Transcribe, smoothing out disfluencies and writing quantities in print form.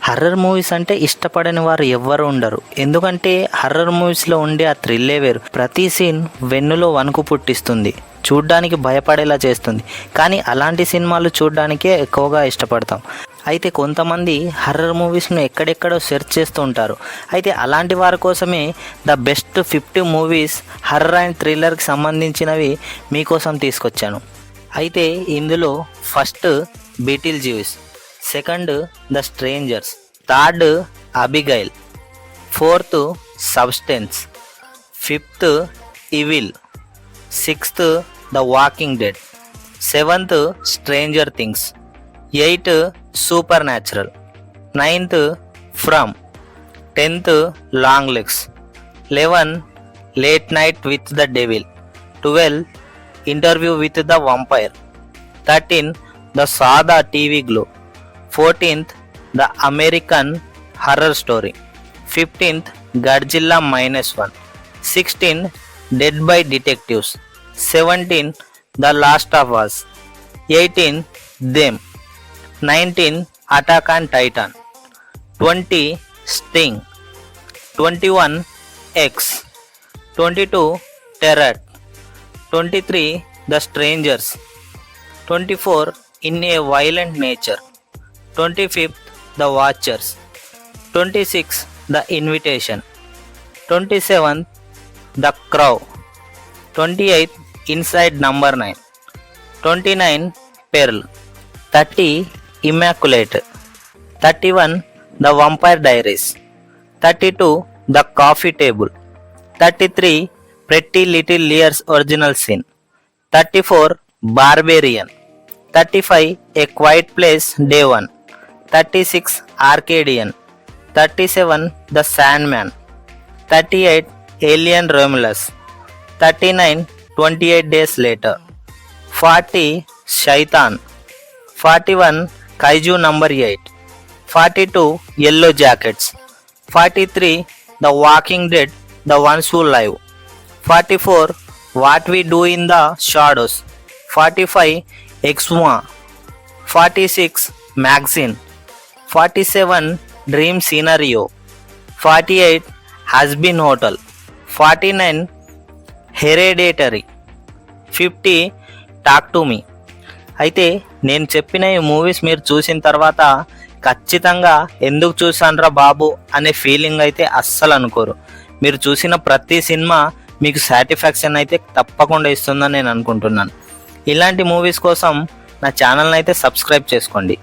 Horror movies అంటే ఇష్టపడని వారు ఎవ్వరు ఉండరు. ఎందుకంటే హర్రర్ మూవీస్లో ఉండే ఆ థ్రిల్లే వేరు. ప్రతి సీన్ వెన్నులో వణుకు పుట్టిస్తుంది, చూడ్డానికి భయపడేలా చేస్తుంది. కానీ అలాంటి సినిమాలు చూడ్డానికే ఎక్కువగా ఇష్టపడతాం. అయితే కొంతమంది హర్రర్ మూవీస్ను ఎక్కడెక్కడో సెర్చ్ చేస్తూ ఉంటారు. అయితే అలాంటి వారి కోసమే the best 50 movies horror and థ్రిల్లర్కి సంబంధించినవి మీకోసం తీసుకొచ్చాను. అయితే ఇందులో first Beetlejuice, second the strangers, third Abigail, fourth substance, fifth evil, sixth the walking dead, seventh stranger things, eighth super natural, ninth from, 10th long legs, 11 late night with the devil, 12 interview with the vampire, 13 the saw the TV glow, 14th the American horror story, 15th Godzilla -1, 16 dead by detectives, 17 the last of us, 18 them, 19 attack on Titan, 20 sting, 21 X, 22 terror, 23 the strangers, 24 in a violent nature, 25th the watchers, 26 the invitation, 27th the crow, 28 inside number 9, 29 Pearl, 30 immaculate, 31 the vampire diaries, 32 the coffee table, 33 pretty little liars original sin, 34 barbarian, 35 a quiet place day 1, 36 Arcadian, 37 the sand man, 38 alien Romulus, 39 28 days later, 40 Shaitaan, 41 Kaiju number 8, 42 yellow jackets, 43 the walking dead the ones who live, 44 what we do in the shadows, 45 Exhuma, 46 magazine, 47 dream scenario, 48 Hazbin hotel, 49 hereditary, 50 talk to me. అయితే నేను చెప్పిన ఈ movies మీరు చూసిన తర్వాత ఖచ్చితంగా ఎందుకు చూసాన్రా బాబు అనే ఫీలింగ్ అయితే అస్సలు అనుకోరు. మీరు చూసిన ప్రతి సినిమా మీకు సాటిస్ఫాక్షన్ అయితే తప్పకుండా ఇస్తుందని నేను అనుకుంటున్నాను. ఇలాంటి మూవీస్ కోసం నా ఛానల్ని అయితే సబ్స్క్రైబ్ చేసుకోండి.